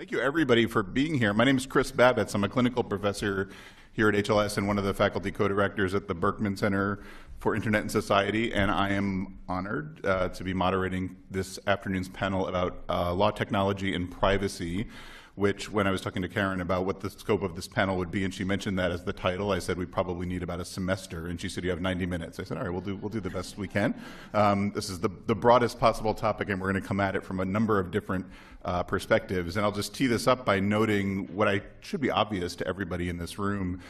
Thank you, everybody, for being here. My name is Chris Babbitt. I'm a clinical professor here at HLS and one of the faculty co-directors at the Berkman Center for Internet and Society, and I am honored to be moderating this afternoon's panel about law, technology, and privacy, which, when I was talking to Karen about what the scope of this panel would be, and she mentioned that as the title, I said we probably need about a semester, and she said you have 90 minutes. I said, all right, we'll do the best we can. This is the broadest possible topic, and we're going to come at it from a number of different perspectives. And I'll just tee this up by noting what should be obvious to everybody in this room.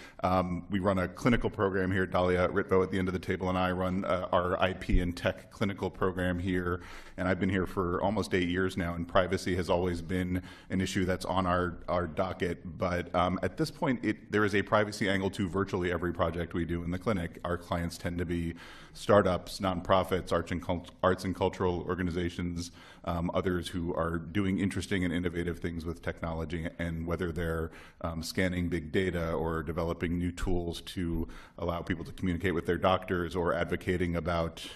We run a clinical program here. Dahlia Ritvo at the end of the table and I run our IP and tech clinical program here. And I've been here for almost 8 years now, and privacy has always been an issue that's on our docket. But at this point, there is a privacy angle to virtually every project we do in the clinic. Our clients tend to be startups, nonprofits, arts and cultural organizations, others who are doing interesting and innovative things with technology, and whether they're scanning big data or developing new tools to allow people to communicate with their doctors or advocating about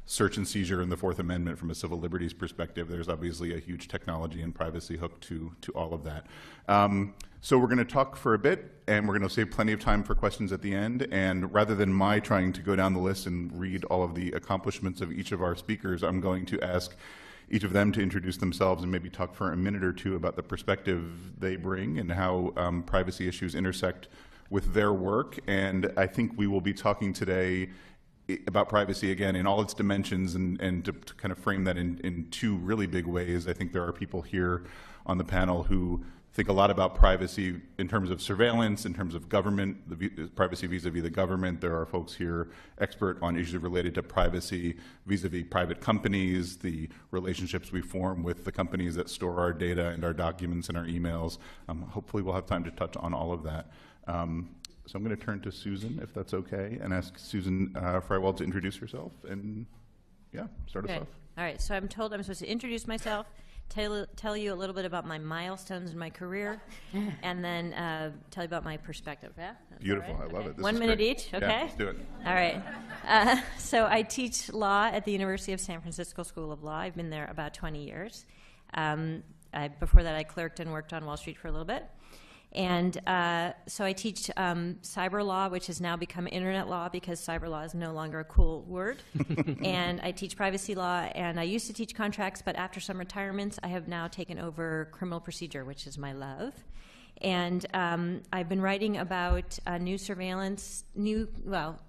search and seizure and the Fourth Amendment from a civil liberties perspective. There's obviously a huge technology and privacy hook to all of that. So we're going to talk for a bit, and we're going to save plenty of time for questions at the end. And rather than my trying to go down the list and read all of the accomplishments of each of our speakers, I'm going to ask each of them to introduce themselves and maybe talk for a minute or two about the perspective they bring and how privacy issues intersect with their work. And I think we will be talking today about privacy again in all its dimensions, and to kind of frame that in two really big ways. I think there are people here on the panel who think a lot about privacy in terms of surveillance, in terms of government, privacy vis-a-vis the government. There are folks here expert on issues related to privacy vis-a-vis private companies, the relationships we form with the companies that store our data and our documents and our emails. Hopefully we'll have time to touch on all of that. So I'm going to turn to Susan, if that's okay, and ask Susan Frywald to introduce herself and, yeah, start us off. All right, so I'm told I'm supposed to introduce myself, tell you a little bit about my milestones in my career, and then tell you about my perspective. Yeah? That's beautiful. right? I love it. This 1 minute great. each, okay? Yeah, let's do it. All right. So I teach law at the University of San Francisco School of Law. I've been there about 20 years. Before that, I clerked and worked on Wall Street for a little bit. And so I teach cyber law, which has now become internet law because cyber law is no longer a cool word. And I teach privacy law, and I used to teach contracts, but after some retirements, I have now taken over criminal procedure, which is my love. And I've been writing about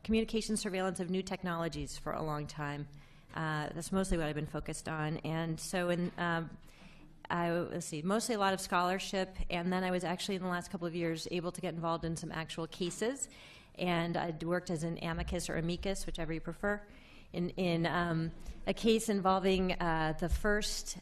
communication surveillance of new technologies for a long time. That's mostly what I've been focused on. And so let's see, mostly a lot of scholarship, and then I was actually in the last couple of years able to get involved in some actual cases, and I worked as an amicus or amicus, whichever you prefer, in a case involving the first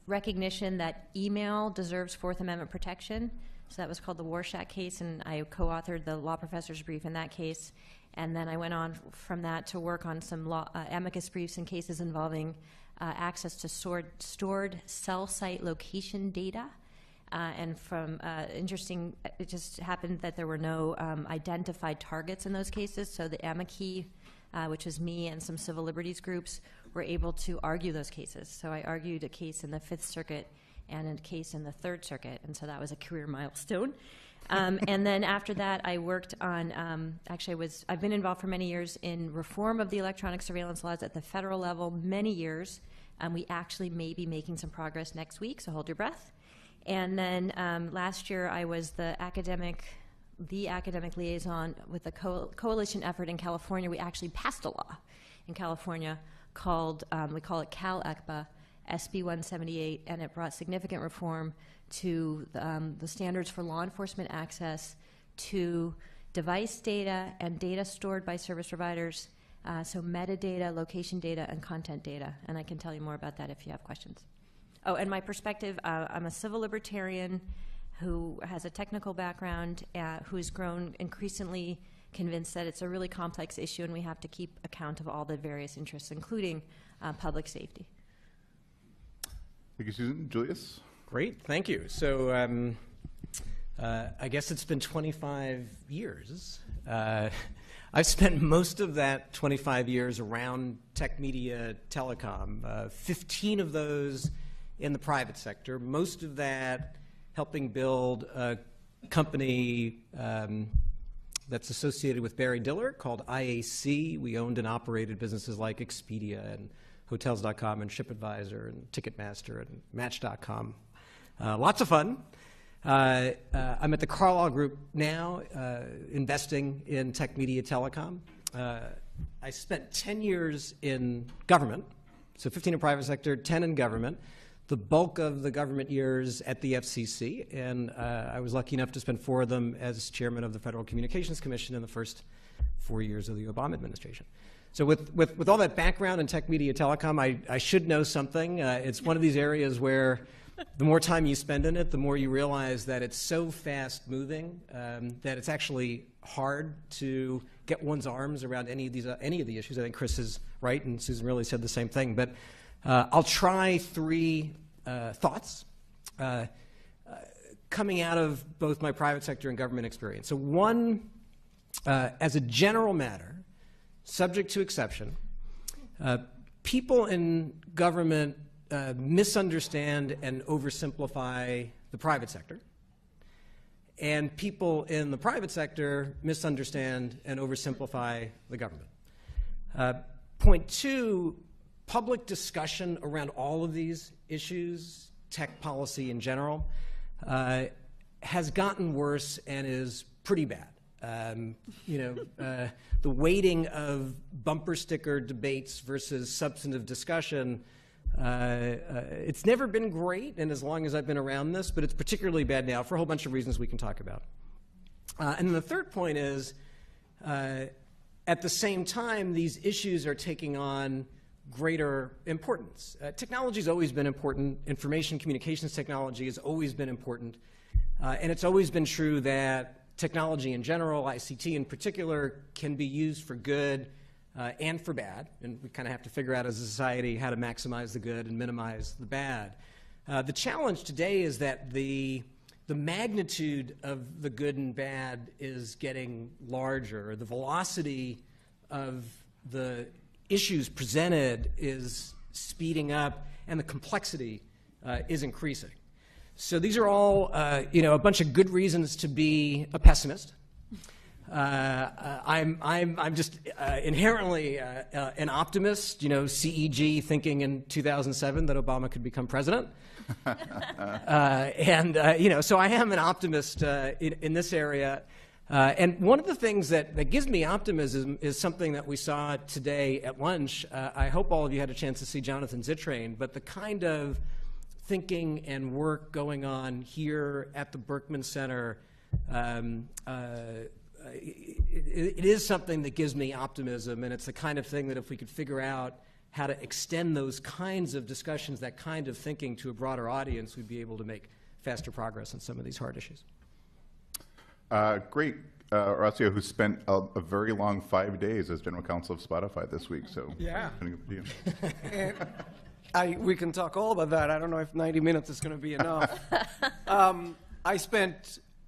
recognition that email deserves Fourth Amendment protection. So that was called the Warshak case, and I co-authored the law professor's brief in that case, and then I went on from that to work on some amicus briefs in cases involving access to stored cell site location data. And from interesting, it just happened that there were no identified targets in those cases. So the amici, which was me and some civil liberties groups, were able to argue those cases. So I argued a case in the Fifth Circuit and a case in the Third Circuit. And so that was a career milestone. And then after that, I worked on, I've been involved for many years in reform of the electronic surveillance laws at the federal level, many years. We actually may be making some progress next week, so hold your breath. And then last year, I was the academic liaison with the coalition effort in California. We actually passed a law in California called, we call it CAL-ECPA, SB 178, and it brought significant reform to the standards for law enforcement access to device data and data stored by service providers, so metadata, location data, and content data. And I can tell you more about that if you have questions. Oh, and my perspective, I'm a civil libertarian who has a technical background, who's grown increasingly convinced that it's a really complex issue and we have to keep account of all the various interests, including public safety. Thank you, Susan. Julius? Great, thank you. So I guess it's been 25 years. I've spent most of that 25 years around tech media telecom, 15 of those in the private sector, most of that helping build a company that's associated with Barry Diller called IAC. We owned and operated businesses like Expedia and Hotels.com and TripAdvisor and Ticketmaster and Match.com. Lots of fun. I'm at the Carlyle Group now, investing in tech, media, telecom. I spent 10 years in government, so 15 in private sector, 10 in government. The bulk of the government years at the FCC, and I was lucky enough to spend 4 of them as chairman of the Federal Communications Commission in the first 4 years of the Obama administration. So with all that background in tech, media, telecom, I should know something. It's one of these areas where the more time you spend in it, the more you realize that it's so fast-moving that it's actually hard to get one's arms around any of the issues. I think Chris is right, and Susan really said the same thing. But I'll try 3 thoughts coming out of both my private sector and government experience. So one, as a general matter, subject to exception, people in government misunderstand and oversimplify the private sector, and people in the private sector misunderstand and oversimplify the government. Point 2, public discussion around all of these issues, tech policy in general, has gotten worse and is pretty bad. The weighting of bumper sticker debates versus substantive discussion, it's never been great, and as long as I've been around this, but it's particularly bad now for a whole bunch of reasons we can talk about. And then the third point is, at the same time, these issues are taking on greater importance. Technology's always been important. Information communications technology has always been important. And it's always been true that technology in general, ICT in particular, can be used for good and for bad. And we kind of have to figure out as a society how to maximize the good and minimize the bad. The challenge today is that the magnitude of the good and bad is getting larger. The velocity of the issues presented is speeding up, and the complexity is increasing. So these are all, a bunch of good reasons to be a pessimist. I'm just inherently an optimist. CEG thinking in 2007 that Obama could become president, so I am an optimist in this area. And one of the things that gives me optimism is something that we saw today at lunch. I hope all of you had a chance to see Jonathan Zittrain, but the kind of thinking and work going on here at the Berkman Center, it is something that gives me optimism, and it's the kind of thing that if we could figure out how to extend those kinds of discussions, that kind of thinking to a broader audience, we'd be able to make faster progress on some of these hard issues. Great. Horacio, who spent a very long 5 days as general counsel of Spotify this week, so yeah. You. We can talk all about that. I don't know if 90 minutes is going to be enough.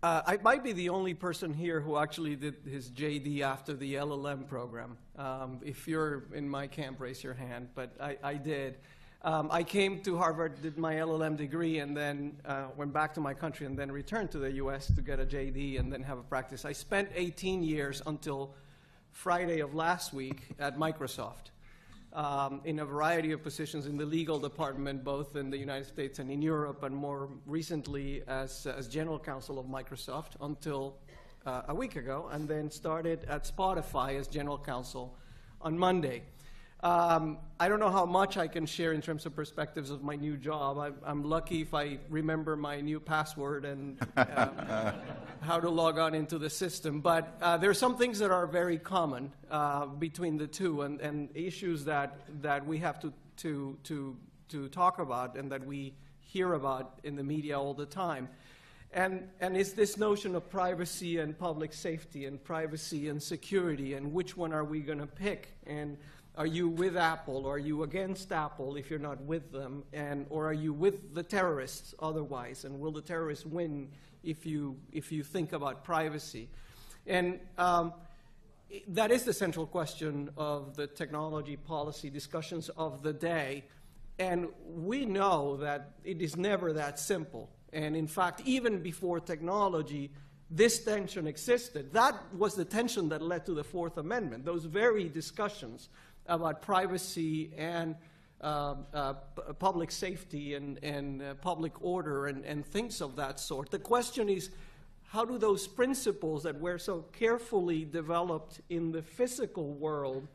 I might be the only person here who actually did his JD after the LLM program. If you're in my camp, raise your hand, but I did. I came to Harvard, did my LLM degree, and then went back to my country and then returned to the US to get a JD and then have a practice. I spent 18 years until Friday of last week at Microsoft. In a variety of positions in the legal department, both in the United States and in Europe, and more recently as general counsel of Microsoft until a week ago, and then started at Spotify as general counsel on Monday. I don't know how much I can share in terms of perspectives of my new job. I'm lucky if I remember my new password and how to log on into the system. But there are some things that are very common between the two, and issues that we have to talk about and that we hear about in the media all the time. And it's this notion of privacy and public safety and privacy and security, and which one are we going to pick? And are you with Apple, or are you against Apple if you're not with them? Or are you with the terrorists otherwise? And will the terrorists win if you think about privacy? And that is the central question of the technology policy discussions of the day. And we know that it is never that simple. And in fact, even before technology, this tension existed. That was the tension that led to the Fourth Amendment, those very discussions about privacy and public safety and public order and things of that sort. The question is, how do those principles that were so carefully developed in the physical world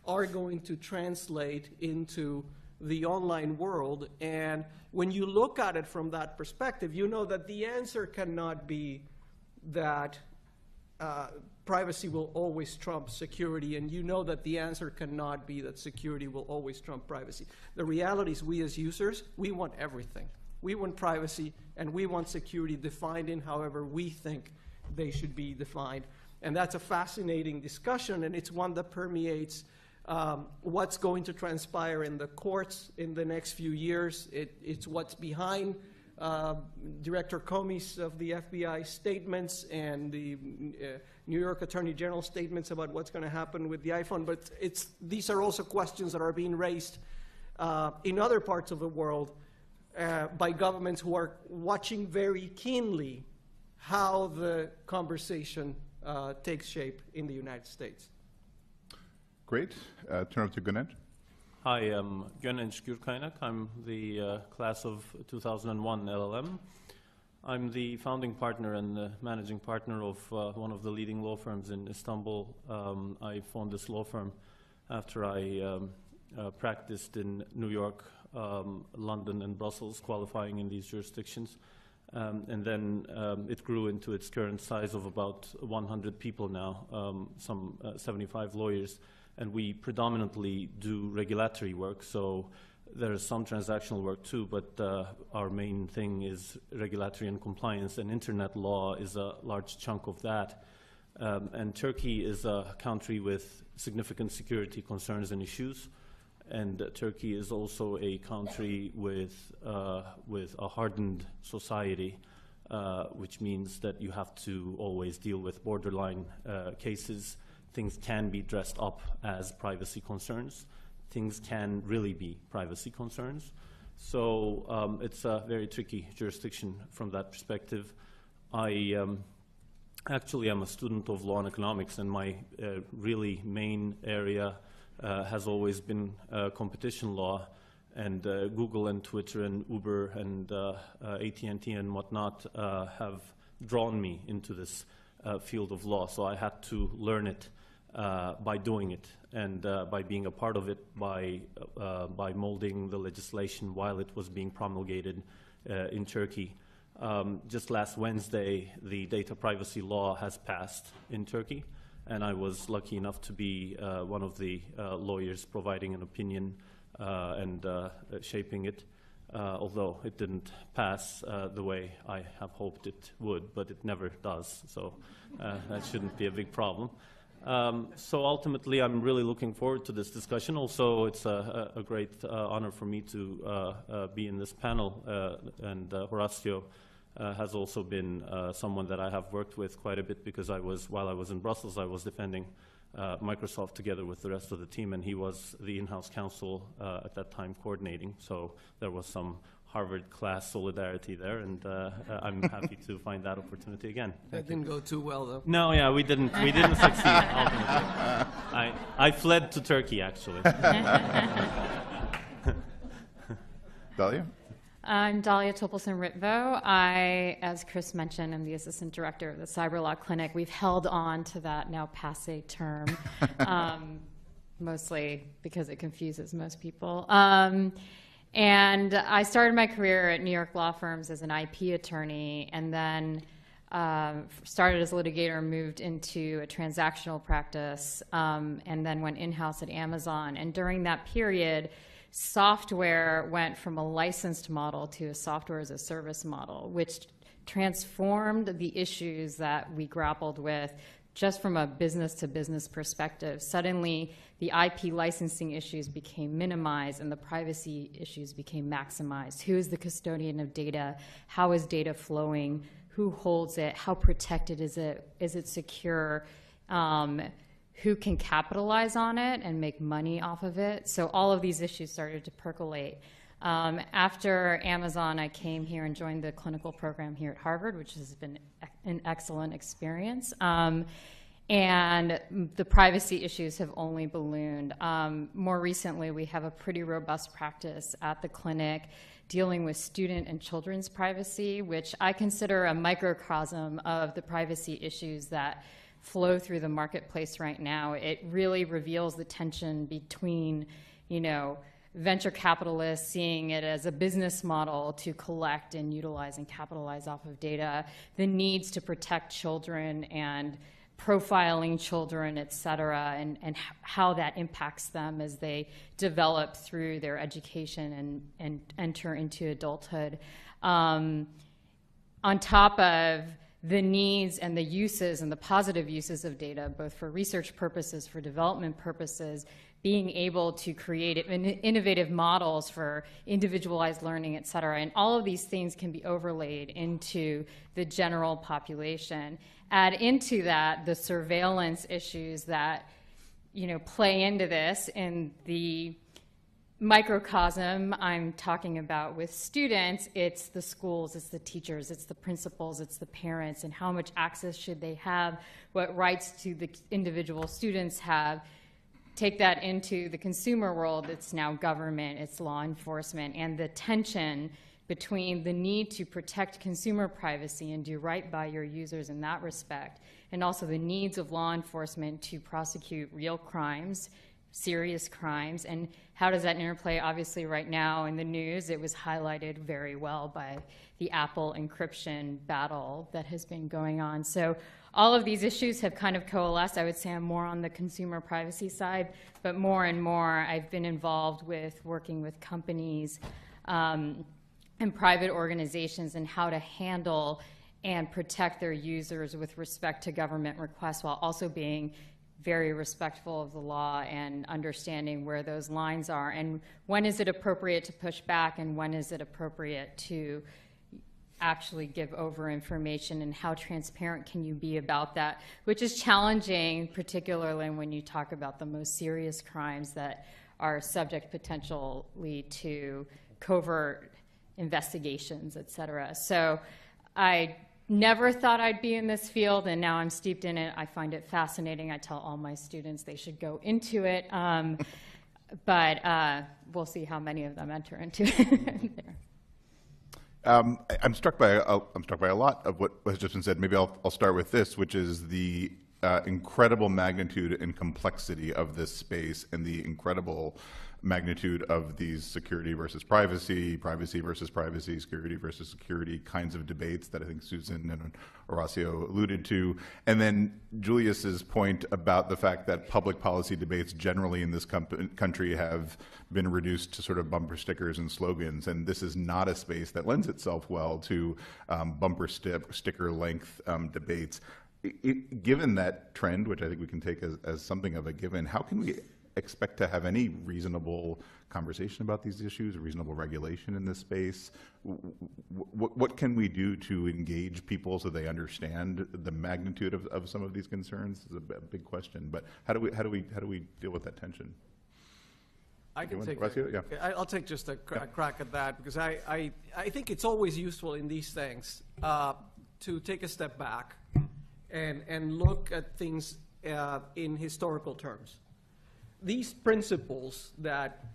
are going to translate into the online world? And when you look at it from that perspective, you know that the answer cannot be that privacy will always trump security, and you know that the answer cannot be that security will always trump privacy. The reality is, we as users, we want everything. We want privacy, and we want security defined in however we think they should be defined. And that's a fascinating discussion, and it's one that permeates what's going to transpire in the courts in the next few years. It's what's behind Director Comey's of the FBI statements and the New York Attorney General statements about what's going to happen with the iPhone. But these are also questions that are being raised in other parts of the world by governments who are watching very keenly how the conversation takes shape in the United States. Great. Turn over to Gönenç. Hi, I'm Gönenç Gürkaynak. I'm the class of 2001 LLM. I'm the founding partner and the managing partner of one of the leading law firms in Istanbul. I formed this law firm after I practiced in New York, London, and Brussels, qualifying in these jurisdictions. And then it grew into its current size of about 100 people now, some 75 lawyers. And we predominantly do regulatory work, so there is some transactional work too, but our main thing is regulatory and compliance, and internet law is a large chunk of that. And Turkey is a country with significant security concerns and issues, and Turkey is also a country with a hardened society, which means that you have to always deal with borderline cases. Things can be dressed up as privacy concerns. Things can really be privacy concerns. So it's a very tricky jurisdiction from that perspective. I actually am a student of law and economics, and my really main area has always been competition law, and Google and Twitter and Uber and AT&T and whatnot have drawn me into this field of law. So I had to learn it by doing it, and by being a part of it, by molding the legislation while it was being promulgated in Turkey. Just last Wednesday, the data privacy law has passed in Turkey, and I was lucky enough to be one of the lawyers providing an opinion and shaping it, although it didn't pass the way I have hoped it would, but it never does, so that shouldn't be a big problem. So ultimately, I'm really looking forward to this discussion. Also, it's a great honor for me to be in this panel, and Horacio has also been someone that I have worked with quite a bit, because while I was in Brussels, I was defending Microsoft together with the rest of the team, and he was the in-house counsel at that time coordinating. So there was some Harvard class solidarity there, and I'm happy to find that opportunity again. That didn't go too well, though. No, yeah, we didn't succeed ultimately. I fled to Turkey, actually. Dahlia? I'm Dahlia Topolson-Ritvo. I, as Chris mentioned, am the Assistant Director of the Cyber Law Clinic. We've held on to that now passé term, mostly because it confuses most people. And I started my career at New York law firms as an IP attorney, and then started as a litigator, moved into a transactional practice, and then went in-house at Amazon. And during that period, software went from a licensed model to a software as a service model, which transformed the issues that we grappled with just from a business-to-business perspective. Suddenly, the IP licensing issues became minimized and the privacy issues became maximized. Who is the custodian of data? How is data flowing? Who holds it? How protected is it? Is it secure? Who can capitalize on it and make money off of it? So all of these issues started to percolate. After Amazon, I came here and joined the clinical program here at Harvard, which has been an excellent experience. And the privacy issues have only ballooned. More recently, we have a pretty robust practice at the clinic dealing with student and children's privacy, which I consider a microcosm of the privacy issues that flow through the marketplace right now. It really reveals the tension between, venture capitalists seeing it as a business model to collect and utilize and capitalize off of data, the needs to protect children and profiling children, et cetera, and how that impacts them as they develop through their education and enter into adulthood. On top of the needs and the uses and the positive uses of data, both for research purposes, for development purposes, being able to create innovative models for individualized learning, et cetera. And all of these things can be overlaid into the general population. Add into that the surveillance issues that play into this in the microcosm I'm talking about with students. It's the schools, it's the teachers, it's the principals, it's the parents, and how much access should they have, what rights do the individual students have. Take that into the consumer world, it's now government, it's law enforcement, and the tension between the need to protect consumer privacy and do right by your users in that respect, and also the needs of law enforcement to prosecute real crimes, serious crimes, and how does that interplay? Obviously right now in the news, it was highlighted very well by the Apple encryption battle that has been going on. So all of these issues have kind of coalesced. I would say I'm more on the consumer privacy side, but more and more I've been involved with working with companies and private organizations and how to handle and protect their users with respect to government requests while also being very respectful of the law and understanding where those lines are and when is it appropriate to push back and when is it appropriate to actually give over information, and how transparent can you be about that, which is challenging, particularly when you talk about the most serious crimes that are subject potentially to covert investigations, et cetera. So I never thought I'd be in this field, and now I'm steeped in it. I find it fascinating. I tell all my students they should go into it, but we'll see how many of them enter into it there. I'm struck by a lot of what has just been said. Maybe I'll start with this, which is the incredible magnitude and complexity of this space and the incredible magnitude of these security versus privacy, privacy versus privacy, security versus security kinds of debates that I think Susan and Horacio alluded to. And then Julius's point about the fact that public policy debates generally in this country have been reduced to sort of bumper stickers and slogans, and this is not a space that lends itself well to bumper sticker length debates. Given that trend, which I think we can take as something of a given, how can we expect to have any reasonable conversation about these issues, reasonable regulation in this space? What can we do to engage people so they understand the magnitude of some of these concerns? Is a big question, but how do we deal with that tension? I can take I'll take just a crack at that, because I think it's always useful in these things to take a step back and look at things in historical terms. These principles that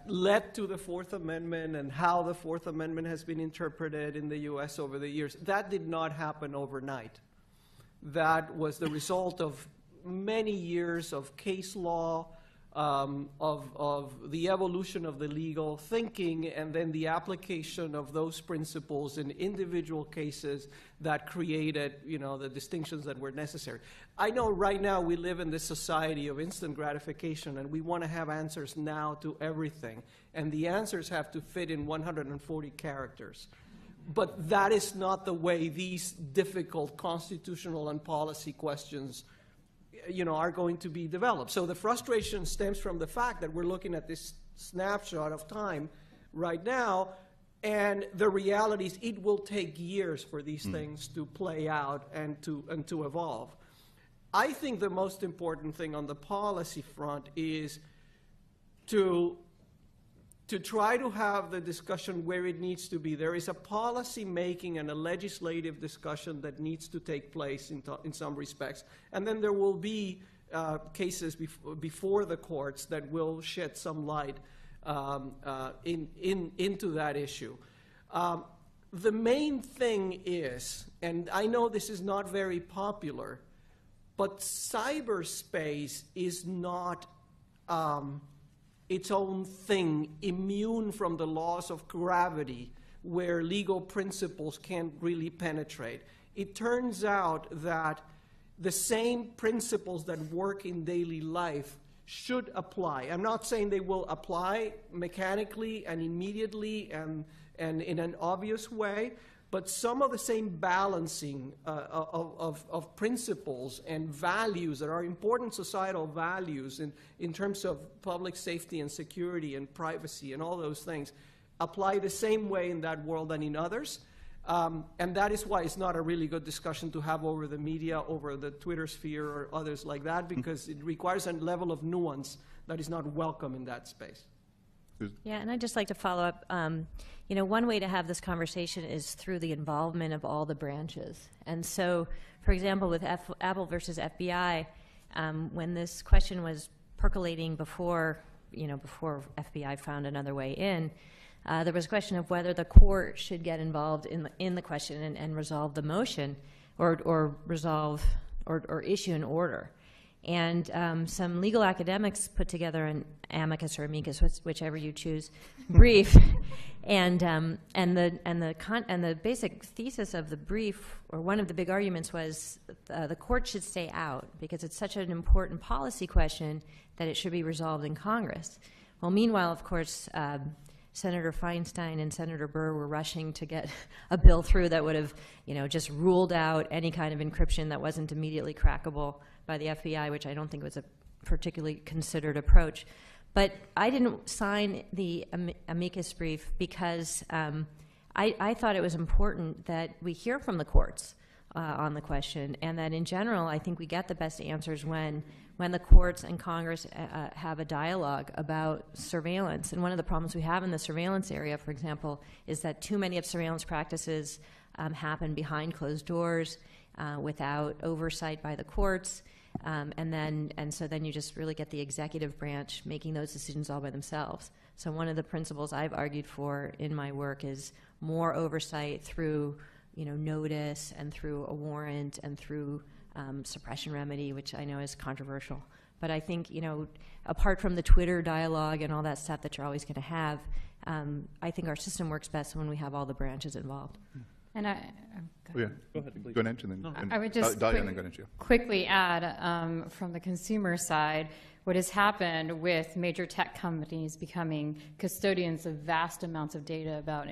led to the Fourth Amendment and how the Fourth Amendment has been interpreted in the U.S. over the years, that did not happen overnight. That was the result of many years of case law, of the evolution of the legal thinking, and then the application of those principles in individual cases that created, the distinctions that were necessary. I know right now we live in this society of instant gratification, and we want to have answers now to everything, and the answers have to fit in 140 characters. But that is not the way these difficult constitutional and policy questions are going to be developed. So the frustration stems from the fact that we're looking at this snapshot of time right now, and the reality is it will take years for these things to play out and to evolve. I think the most important thing on the policy front is to to try to have the discussion where it needs to be. There is a policy making and a legislative discussion that needs to take place in some respects. And then there will be cases before the courts that will shed some light into that issue. The main thing is, and I know this is not very popular, but cyberspace is not its own thing, immune from the laws of gravity, where legal principles can't really penetrate. It turns out that the same principles that work in daily life should apply. I'm not saying they will apply mechanically and immediately and in an obvious way, but some of the same balancing of principles and values that are important societal values in terms of public safety and security and privacy and all those things apply the same way in that world and in others. And that is why it's not a really good discussion to have over the media, over the Twitter sphere or others like that, because it requires a level of nuance that is not welcome in that space. Yeah, and I'd just like to follow up. You know, one way to have this conversation is through the involvement of all the branches. And so, for example, with Apple versus FBI, when this question was percolating before FBI found another way in, there was a question of whether the court should get involved in the question and resolve the motion, or issue an order. And some legal academics put together an amicus or amicus, whichever you choose, brief, and the basic thesis of the brief, or one of the big arguments, was the court should stay out because it's such an important policy question that it should be resolved in Congress. Well, meanwhile, of course, Senator Feinstein and Senator Burr were rushing to get a bill through that would have, just ruled out any kind of encryption that wasn't immediately crackable by the FBI, which I don't think was a particularly considered approach. But I didn't sign the amicus brief because I thought it was important that we hear from the courts on the question, and that in general, I think we get the best answers when the courts and Congress have a dialogue about surveillance. And one of the problems we have in the surveillance area, for example, is that too many of surveillance practices happen behind closed doors without oversight by the courts. And so then you just really get the executive branch making those decisions all by themselves. So one of the principles I've argued for in my work is more oversight through, notice and through a warrant and through suppression remedy, which I know is controversial. But I think, apart from the Twitter dialogue and all that stuff that you're always going to have, I think our system works best when we have all the branches involved. And Go ahead, Gönenç, and then I would just Dahlia, and then Gönenç, yeah. quickly add, from the consumer side, what has happened with major tech companies becoming custodians of vast amounts of data about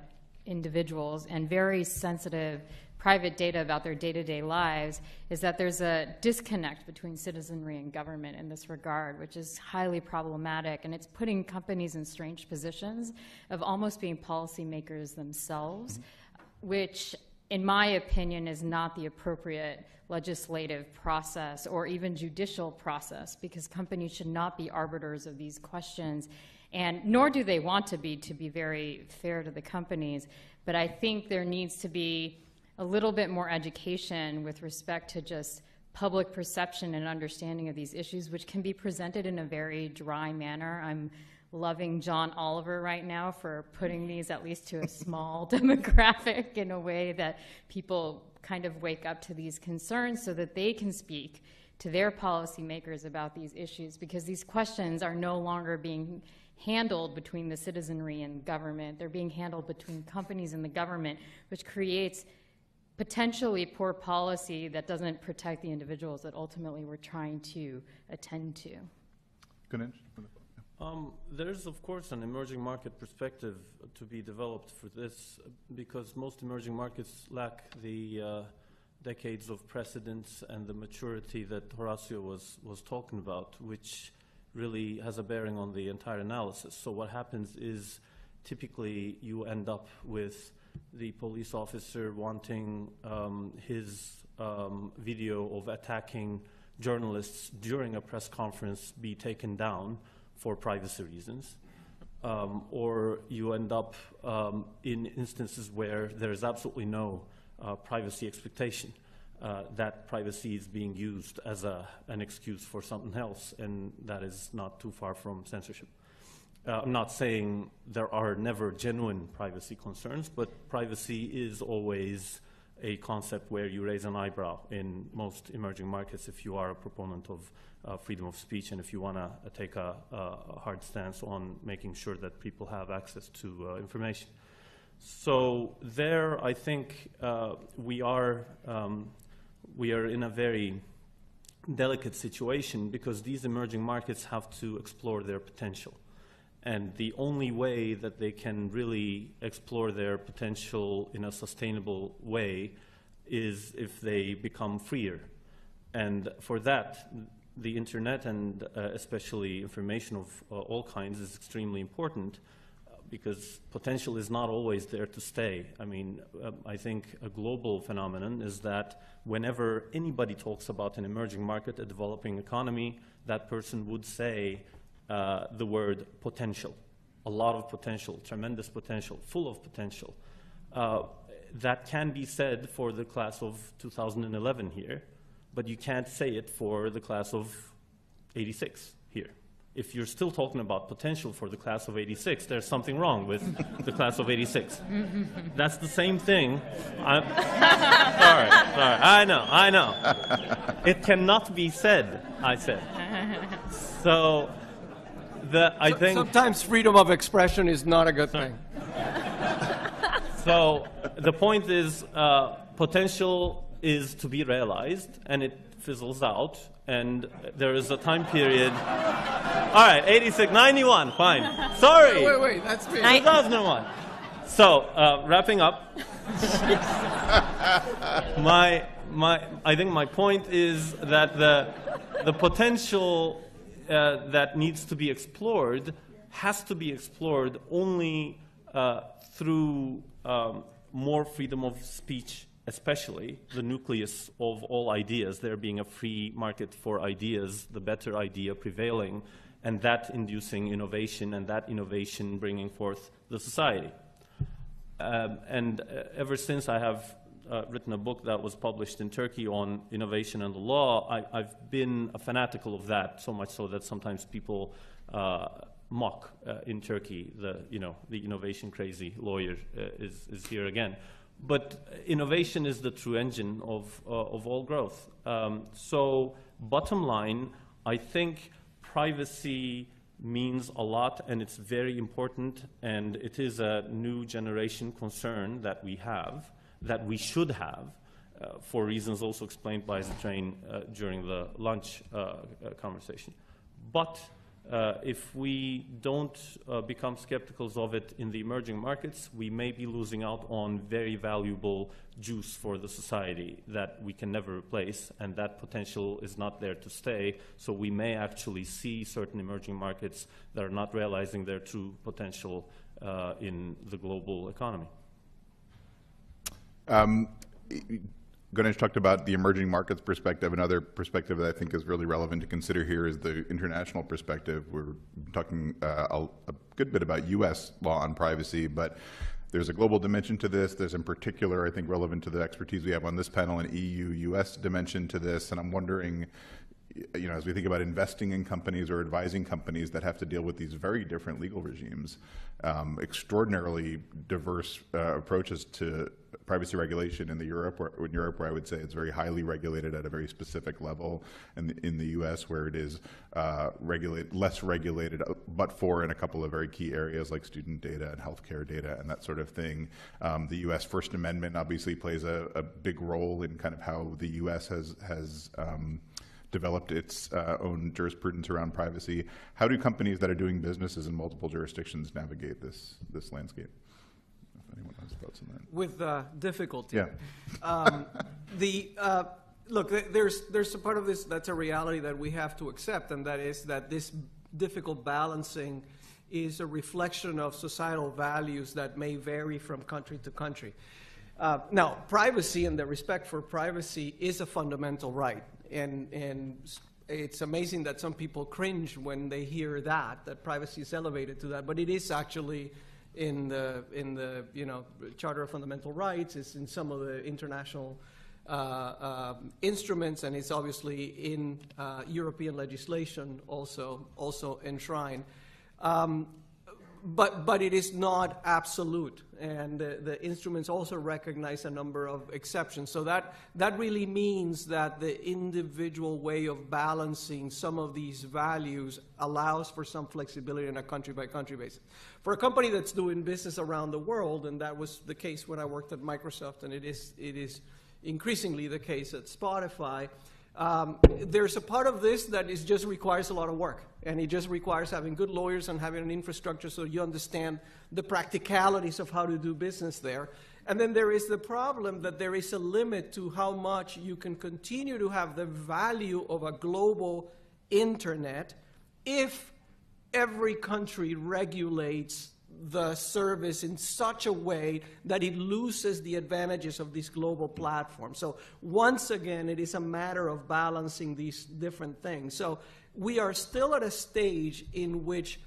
individuals and very sensitive private data about their day-to-day lives is that there's a disconnect between citizenry and government in this regard, which is highly problematic, and it's putting companies in strange positions of almost being policymakers themselves, which, in my opinion, is not the appropriate legislative process or even judicial process, because companies should not be arbiters of these questions, and nor do they want to be very fair to the companies. But I think there needs to be a little bit more education with respect to just public perception and understanding of these issues, which can be presented in a very dry manner. I'm loving John Oliver right now for putting these at least to a small demographic in a way that people kind of wake up to these concerns so that they can speak to their policymakers about these issues, because these questions are no longer being handled between the citizenry and government. They're being handled between companies and the government, which creates potentially poor policy that doesn't protect the individuals that ultimately we're trying to attend to. Gönenç? There's, of course, an emerging market perspective to be developed for this, because most emerging markets lack the decades of precedence and the maturity that Horacio was talking about, which really has a bearing on the entire analysis. So what happens is typically you end up with the police officer wanting his video of attacking journalists during a press conference be taken down for privacy reasons. or you end up in instances where there is absolutely no privacy expectation. That privacy is being used as an excuse for something else, and that is not too far from censorship. I'm not saying there are never genuine privacy concerns, but privacy is always a concept where you raise an eyebrow in most emerging markets if you are a proponent of freedom of speech and if you want to take a hard stance on making sure that people have access to information. So there, I think we are in a very delicate situation because these emerging markets have to explore their potential. And the only way that they can really explore their potential in a sustainable way is if they become freer. And for that, the internet and especially information of all kinds is extremely important because potential is not always there to stay. I mean, I think a global phenomenon is that whenever anybody talks about an emerging market, a developing economy, that person would say the word potential. A lot of potential, tremendous potential, full of potential. That can be said for the class of 2011 here, but you can't say it for the class of 86 here. If you're still talking about potential for the class of 86, there's something wrong with the class of 86. That's the same thing. Sorry, I know. It cannot be said, I said. So, I think sometimes freedom of expression is not a good thing. So the point is potential is to be realized, and it fizzles out, and there is a time period. All right, 86, 91, fine. Sorry. Wait, that's me. 2001. So wrapping up, I think my point is that the potential that needs to be explored has to be explored only through more freedom of speech, especially the nucleus of all ideas, there being a free market for ideas, the better idea prevailing, and that inducing innovation, and that innovation bringing forth the society. And ever since I have written a book that was published in Turkey on innovation and the law, I've been a fanatical of that, so much so that sometimes people mock in Turkey the innovation crazy lawyer is here again. But innovation is the true engine of all growth. So bottom line, I think privacy means a lot, and it's very important, and it is a new generation concern that we have, that we should have, for reasons also explained by Ztrain during the lunch conversation. But if we don't become skeptical of it in the emerging markets, we may be losing out on very valuable juice for the society that we can never replace, and that potential is not there to stay. So we may actually see certain emerging markets that are not realizing their true potential in the global economy. Gönenç talked about the emerging markets perspective. Another perspective that I think is really relevant to consider here is the international perspective. We're talking a good bit about U.S. law on privacy, but there's a global dimension to this. There's in particular, I think, relevant to the expertise we have on this panel, an EU-U.S. dimension to this. And I'm wondering, as we think about investing in companies or advising companies that have to deal with these very different legal regimes, extraordinarily diverse approaches to privacy regulation in Europe, where I would say it's very highly regulated at a very specific level, and in the U.S. where it is less regulated, but for in a couple of very key areas like student data and healthcare data and that sort of thing. The U.S. First Amendment obviously plays a big role in kind of how the U.S. has developed its own jurisprudence around privacy. How do companies that are doing businesses in multiple jurisdictions navigate this landscape? If anyone has thoughts on that. With difficulty. Yeah. Look, there's a part of this that's a reality that we have to accept, and that is that this difficult balancing is a reflection of societal values that may vary from country to country. Now, privacy and the respect for privacy is a fundamental right. And it's amazing that some people cringe when they hear that privacy is elevated to that, but it is actually in the Charter of Fundamental Rights. It's in some of the international instruments, and it's obviously in European legislation also enshrined. But it is not absolute, and the instruments also recognize a number of exceptions. So that really means that the individual way of balancing some of these values allows for some flexibility on a country-by-country basis. For a company that's doing business around the world, and that was the case when I worked at Microsoft, and it is increasingly the case at Spotify, there's a part of this that just requires a lot of work, and it just requires having good lawyers and having an infrastructure so you understand the practicalities of how to do business there. And then there is the problem that there is a limit to how much you can continue to have the value of a global internet if every country regulates the service in such a way that it loses the advantages of this global platform. So once again, it is a matter of balancing these different things. So we are still at a stage in which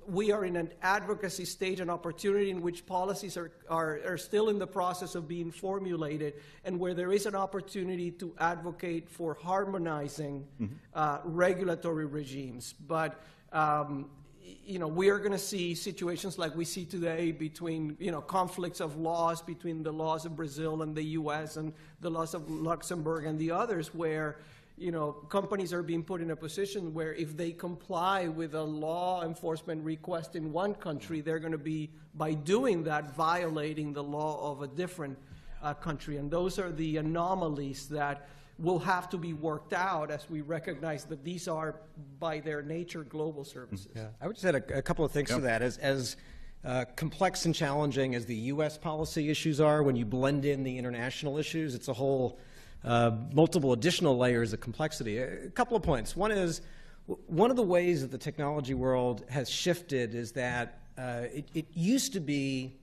we are in an advocacy stage, an opportunity in which policies are still in the process of being formulated, and where there is an opportunity to advocate for harmonizing regulatory regimes. But we are going to see situations like we see today between, conflicts of laws between the laws of Brazil and the U.S. and the laws of Luxembourg and the others, where, companies are being put in a position where if they comply with a law enforcement request in one country, they're going to be, by doing that, violating the law of a different country. And those are the anomalies that will have to be worked out as we recognize that these are, by their nature, global services. Yeah. I would just add a couple of things to that. As complex and challenging as the U.S. policy issues are, when you blend in the international issues, it's a whole multiple additional layers of complexity. A couple of points. One is, one of the ways that the technology world has shifted is that it used to be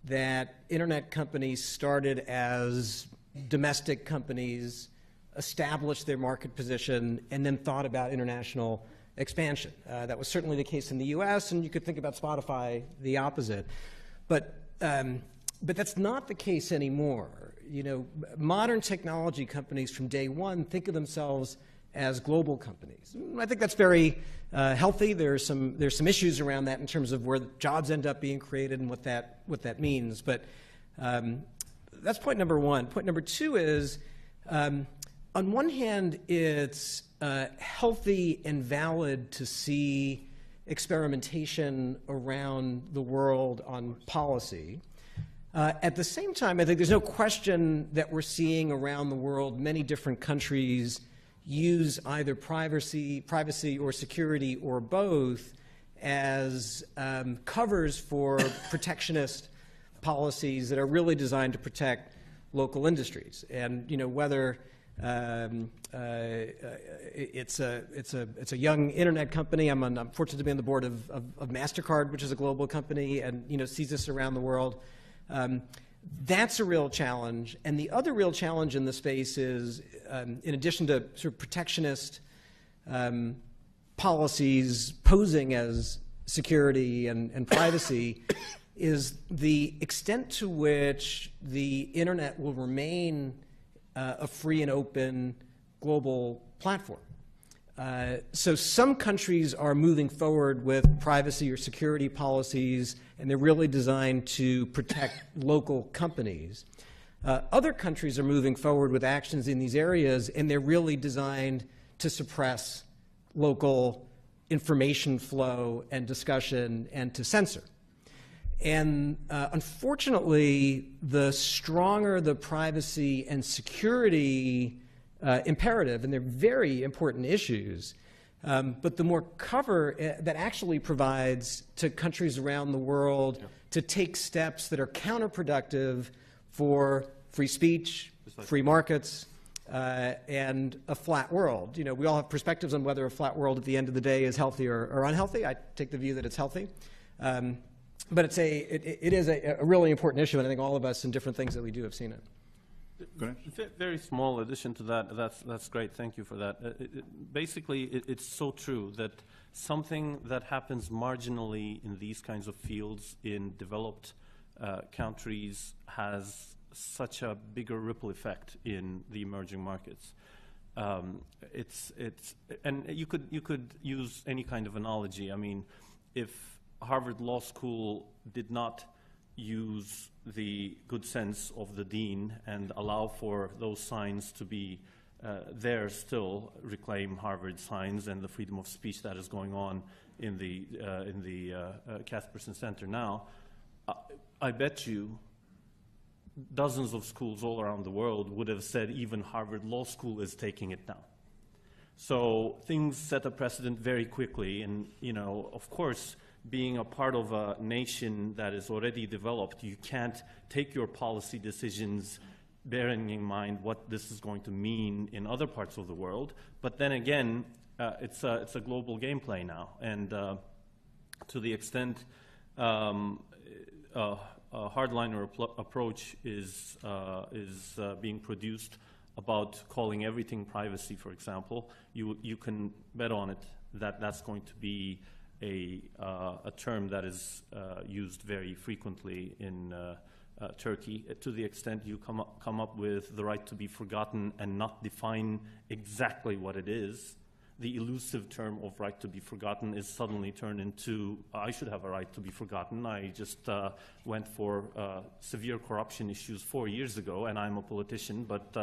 that internet companies started as domestic companies, established their market position, and then thought about international expansion. That was certainly the case in the U.S., and you could think about Spotify the opposite. But that's not the case anymore. Modern technology companies from day one think of themselves as global companies. I think that's very healthy. There's some issues around that in terms of where jobs end up being created and what that means. But that's point number one. Point number two is, on one hand, it's healthy and valid to see experimentation around the world on policy. At the same time, I think there's no question that we're seeing around the world many different countries use either privacy or security or both as covers for protectionist policies that are really designed to protect local industries. And whether it's a young internet company. I'm fortunate to be on the board of MasterCard, which is a global company, and sees this around the world. That's a real challenge. And the other real challenge in the space is, in addition to sort of protectionist policies posing as security and privacy, is the extent to which the internet will remain a free and open global platform. So some countries are moving forward with privacy or security policies, and they're really designed to protect local companies. Other countries are moving forward with actions in these areas, and they're really designed to suppress local information flow and discussion and to censor. And unfortunately, the stronger the privacy and security imperative, and they're very important issues, but the more cover that actually provides to countries around the world to take steps that are counterproductive for free speech, free markets, and a flat world. We all have perspectives on whether a flat world at the end of the day is healthy or unhealthy. I take the view that it's healthy. But it is a really important issue, and I think all of us in different things that we do have seen it. Very small addition to that. That's great. Thank you for that. Basically, it's so true that something that happens marginally in these kinds of fields in developed countries has such a bigger ripple effect in the emerging markets. And you could use any kind of analogy. I mean, if Harvard Law School did not use the good sense of the dean and allow for those signs to be there still, reclaim Harvard signs and the freedom of speech that is going on in the Kasperson Center now, I bet you dozens of schools all around the world would have said even Harvard Law School is taking it down. So things set a precedent very quickly, and of course, being a part of a nation that is already developed, you can't take your policy decisions bearing in mind what this is going to mean in other parts of the world. But then again, it's a global gameplay now, and to the extent a hardliner approach is being produced about calling everything privacy, for example, you can bet on it that that's going to be a term that is used very frequently in Turkey, to the extent you come up with the right to be forgotten and not define exactly what it is. The elusive term of right to be forgotten is suddenly turned into, I should have a right to be forgotten. I just went for severe corruption issues 4 years ago, and I'm a politician, but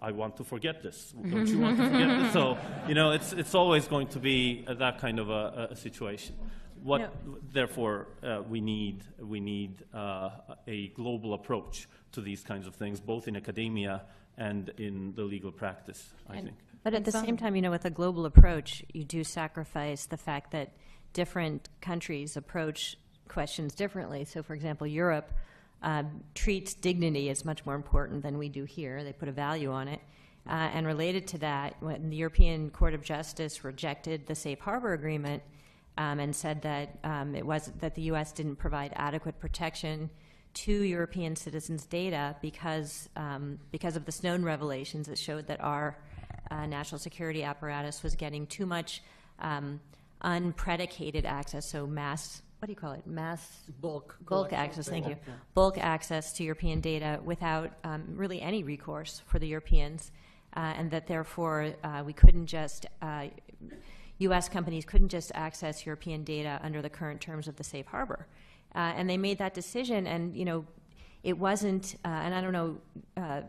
I want to forget this. Don't you want to forget this? So, it's always going to be that kind of a situation. Therefore, we need a global approach to these kinds of things, both in academia and in the legal practice, I think. But at the same time, with a global approach, you do sacrifice the fact that different countries approach questions differently. So, for example, Europe treats dignity as much more important than we do here. They put a value on it. And related to that, when the European Court of Justice rejected the Safe Harbor Agreement and said that that the U.S. didn't provide adequate protection to European citizens' data because of the Snowden revelations that showed that our national security apparatus was getting too much unpredicated access, so mass bulk access, thank you. Bulk access to European data without really any recourse for the Europeans, and that therefore we couldn't just, U.S. companies couldn't just access European data under the current terms of the Safe Harbor. And they made that decision, and it wasn't, and I don't know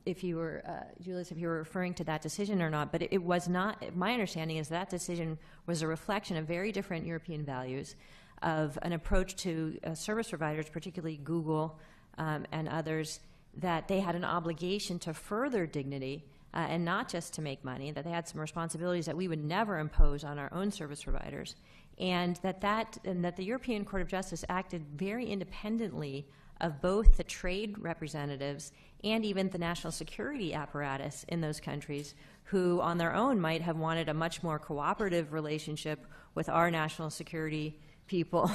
if you were, Julius, if you were referring to that decision or not, but it was not, my understanding is that decision was a reflection of very different European values, of an approach to service providers, particularly Google and others, that they had an obligation to further dignity and not just to make money, that they had some responsibilities that we would never impose on our own service providers, and that the European Court of Justice acted very independently of both the trade representatives and even the national security apparatus in those countries, who on their own might have wanted a much more cooperative relationship with our national security people.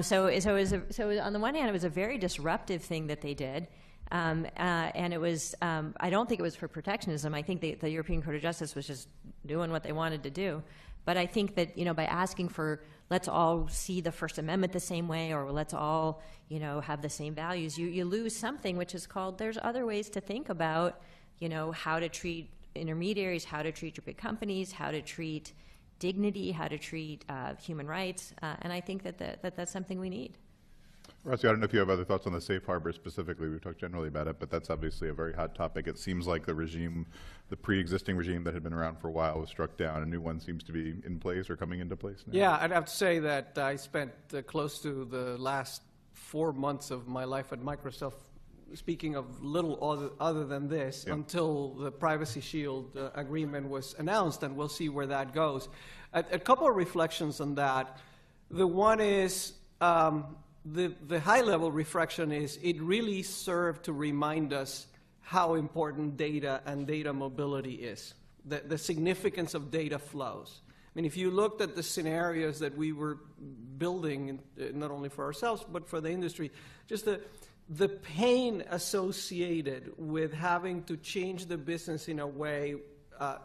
So on the one hand, it was a very disruptive thing that they did. And it was, I don't think it was for protectionism. I think the European Court of Justice was just doing what they wanted to do. But I think that, by asking for, let's all see the First Amendment the same way, or let's all, have the same values, you lose something which is called, there's other ways to think about, how to treat intermediaries, how to treat your big companies, how to treat dignity, how to treat human rights. And I think that's something we need. Rossi, I don't know if you have other thoughts on the safe harbor specifically. We've talked generally about it, but that's obviously a very hot topic. It seems like the regime, the pre-existing regime that had been around for a while, was struck down. A new one seems to be in place or coming into place now. Yeah, I'd have to say that I spent close to the last 4 months of my life at Microsoft speaking of little other than this, until the Privacy Shield agreement was announced, and we'll see where that goes. A couple of reflections on that. The one is, the high-level reflection is it really served to remind us how important data and data mobility is, the significance of data flows. I mean, if you looked at the scenarios that we were building, not only for ourselves, but for the industry, just the pain associated with having to change the business in a way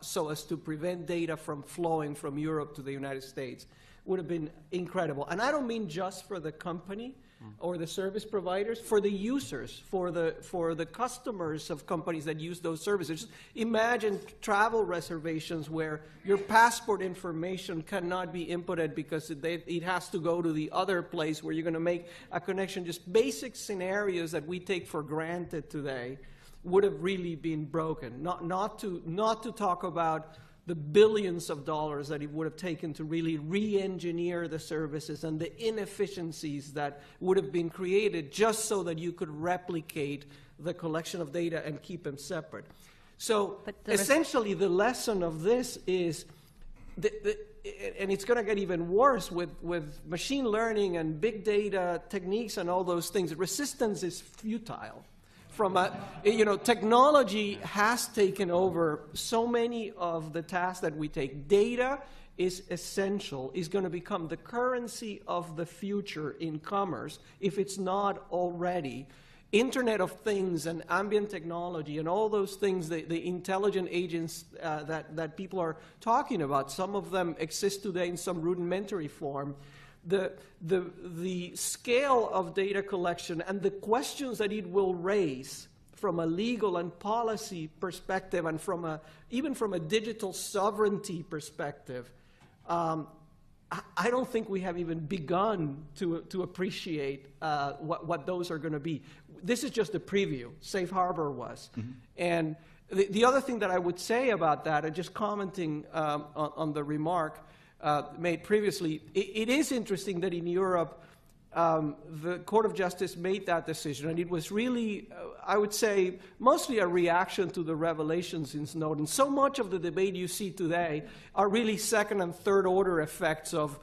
so as to prevent data from flowing from Europe to the United States would have been incredible. And I don't mean just for the company or the service providers, for the users, for the customers of companies that use those services. Just imagine travel reservations where your passport information cannot be inputted because it has to go to the other place where you're going to make a connection. Just basic scenarios that we take for granted today would have really been broken. Not to talk about the billions of dollars that it would have taken to really re-engineer the services and the inefficiencies that would have been created just so that you could replicate the collection of data and keep them separate. So essentially the lesson of this is, and it's going to get even worse with machine learning and big data techniques and all those things, resistance is futile. Technology has taken over so many of the tasks that we take. Data is essential, is going to become the currency of the future in commerce, if it's not already. Internet of Things and ambient technology and all those things, the intelligent agents that people are talking about, some of them exist today in some rudimentary form. The scale of data collection and the questions that it will raise from a legal and policy perspective and even from a digital sovereignty perspective, I don't think we have even begun to appreciate what those are going to be. This is just a preview. Safe Harbor was. Mm-hmm. And the other thing that I would say about that, and just commenting on the remark made previously, it is interesting that in Europe, the Court of Justice made that decision, and it was really, I would say, mostly a reaction to the revelations in Snowden. So much of the debate you see today are really second and third order effects of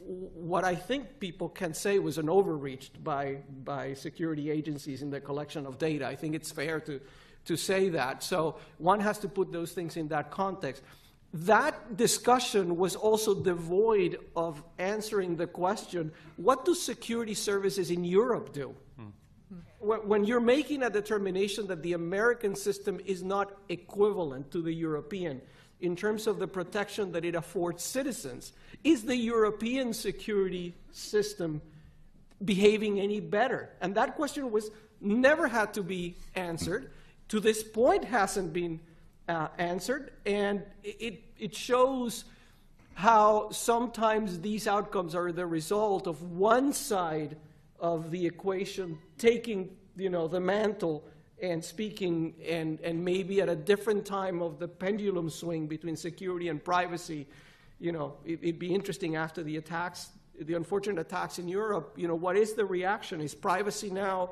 what I think people can say was an overreach by security agencies in the collection of data. I think it's fair to say that. So one has to put those things in that context. That discussion was also devoid of answering the question, what do security services in Europe do? When you're making a determination that the American system is not equivalent to the European in terms of the protection that it affords citizens, is the European security system behaving any better? And that question was never had to be answered. To this point hasn't been answered, and it shows how sometimes these outcomes are the result of one side of the equation taking, the mantle and speaking, and maybe at a different time of the pendulum swing between security and privacy. It'd be interesting after the attacks, the unfortunate attacks in Europe, what is the reaction? Is privacy now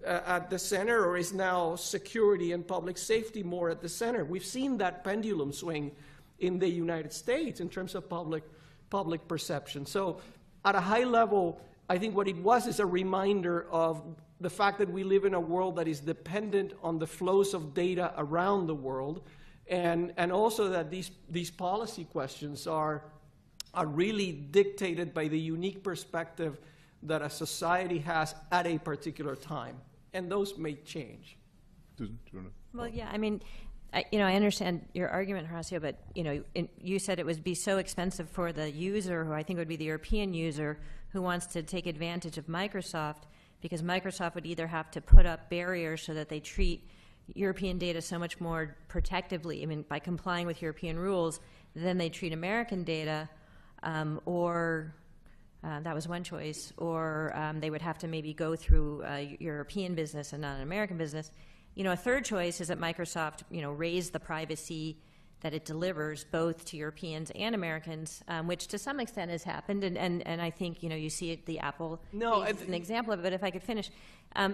at the center, or is now security and public safety more at the center? We've seen that pendulum swing in the United States in terms of public perception. So at a high level, I think what it was is a reminder of the fact that we live in a world that is dependent on the flows of data around the world, and also that these policy questions are really dictated by the unique perspective that a society has at a particular time. And those may change. Susan, do you want to? Well, yeah, I mean, I understand your argument, Horacio, but, you said it would be so expensive for the user, who I think would be the European user, who wants to take advantage of Microsoft, because Microsoft would either have to put up barriers so that they treat European data so much more protectively, by complying with European rules, than they treat American data, or that was one choice, or they would have to maybe go through a European business and not an American business. A third choice is that Microsoft, raise the privacy that it delivers both to Europeans and Americans, which to some extent has happened, and I think you see it, the Apple case is an example of it. But if I could finish, I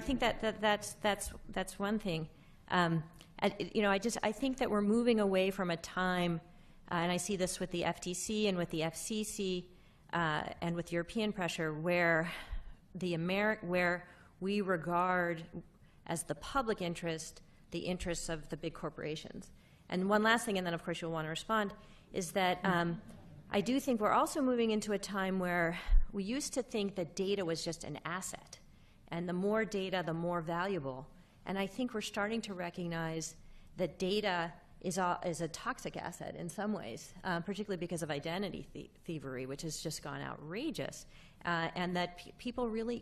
think that's one thing. I think that we're moving away from a time, and I see this with the FTC and with the FCC and with European pressure, where where we regard as the public interest the interests of the big corporations. And one last thing, and then of course you'll want to respond, is that I do think we're also moving into a time where we used to think that data was just an asset. And the more data, the more valuable. And I think we're starting to recognize that data is a toxic asset in some ways, particularly because of identity thievery, which has just gone outrageous. And that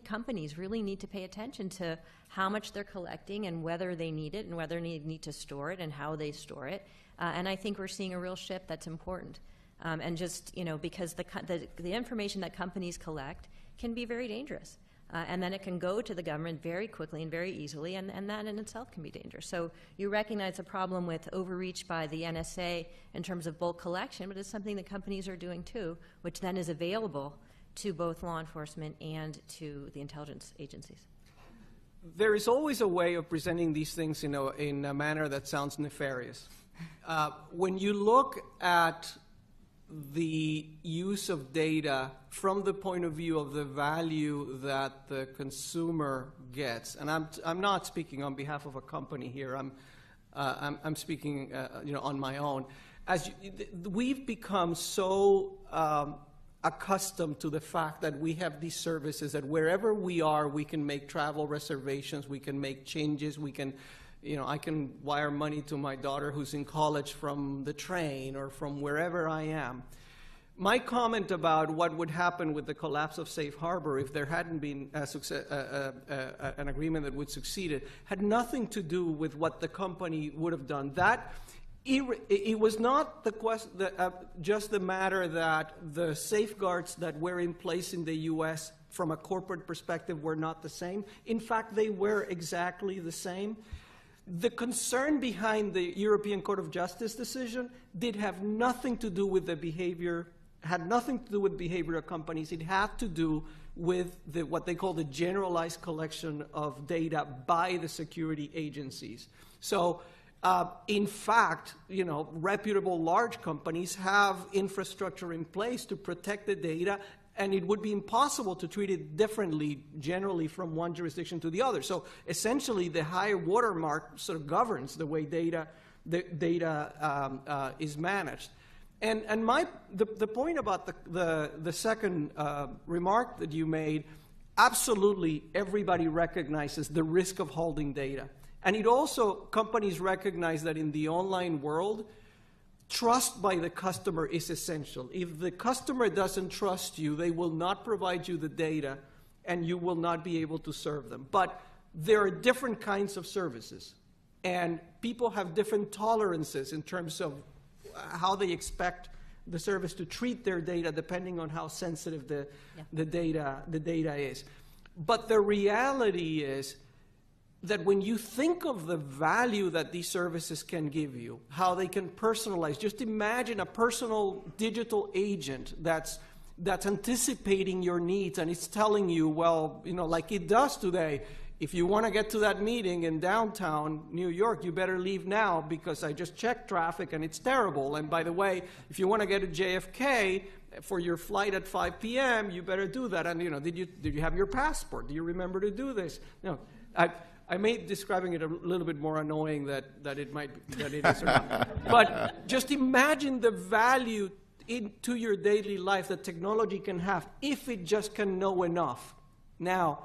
companies really need to pay attention to how much they're collecting and whether they need it and whether they need to store it and how they store it. And I think we're seeing a real shift that's important. And just, because the information that companies collect can be very dangerous. And then it can go to the government very quickly and very easily, and that in itself can be dangerous. So you recognize a problem with overreach by the NSA in terms of bulk collection, but it's something that companies are doing too, which then is available to both law enforcement and to the intelligence agencies. There is always a way of presenting these things in a manner that sounds nefarious. When you look at the use of data from the point of view of the value that the consumer gets, and I'm not speaking on behalf of a company here. I'm speaking on my own. We've become so accustomed to the fact that we have these services that wherever we are, we can make travel reservations, we can make changes, we can. I can wire money to my daughter who's in college from the train or from wherever I am. My comment about what would happen with the collapse of Safe Harbor if there hadn't been an agreement that would succeed had nothing to do with what the company would have done. It was not just the matter that the safeguards that were in place in the U.S. from a corporate perspective were not the same. In fact, they were exactly the same. The concern behind the European Court of Justice decision did have nothing to do with the behavior, had nothing to do with behavior of companies. It had to do with what they call the generalized collection of data by the security agencies. So, in fact, reputable large companies have infrastructure in place to protect the data, and it would be impossible to treat it differently generally from one jurisdiction to the other. So essentially, the higher watermark sort of governs the way data is managed. And the point about the second remark that you made, absolutely everybody recognizes the risk of holding data. And it also, companies recognize that in the online world, trust by the customer is essential. If the customer doesn't trust you, they will not provide you the data, and you will not be able to serve them. But there are different kinds of services, and people have different tolerances in terms of how they expect the service to treat their data, depending on how sensitive the data is. But the reality is that when you think of the value that these services can give you, how they can personalize, just imagine a personal digital agent that's anticipating your needs, and it's telling you, well, like it does today, if you want to get to that meeting in downtown New York, you better leave now because I just checked traffic and it's terrible. And by the way, if you want to get to JFK for your flight at 5 p.m., you better do that. And did you have your passport? Do you remember to do this? I may be describing it a little bit more annoying that it is or not. But just imagine the value into your daily life that technology can have if it just can know enough. Now,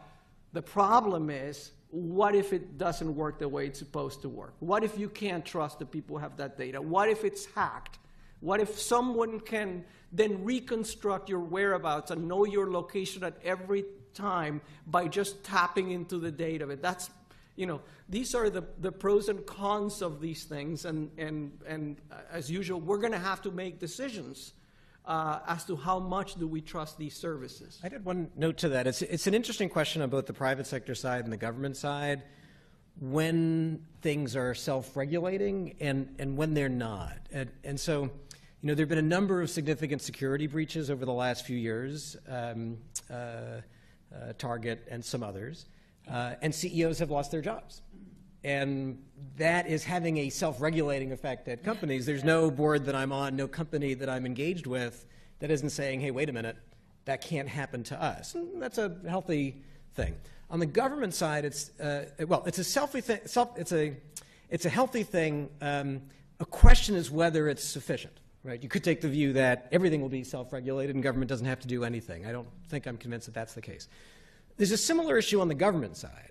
the problem is, what if it doesn't work the way it's supposed to work? What if you can't trust the people who have that data? What if it's hacked? What if someone can then reconstruct your whereabouts and know your location at every time by just tapping into the data? That's these are the pros and cons of these things, and as usual, we're going to have to make decisions as to how much do we trust these services. I'd add one note to that. It's an interesting question on both the private sector side and the government side, when things are self-regulating and when they're not. And so, there have been a number of significant security breaches over the last few years, Target and some others. And CEOs have lost their jobs. And that is having a self-regulating effect at companies. There's no board that I'm on, no company that I'm engaged with that isn't saying, hey, wait a minute, that can't happen to us. And that's a healthy thing. On the government side, it's a healthy thing. A question is whether it's sufficient. Right? You could take the view that everything will be self-regulated and government doesn't have to do anything. I don't think I'm convinced that that's the case. There's a similar issue on the government side.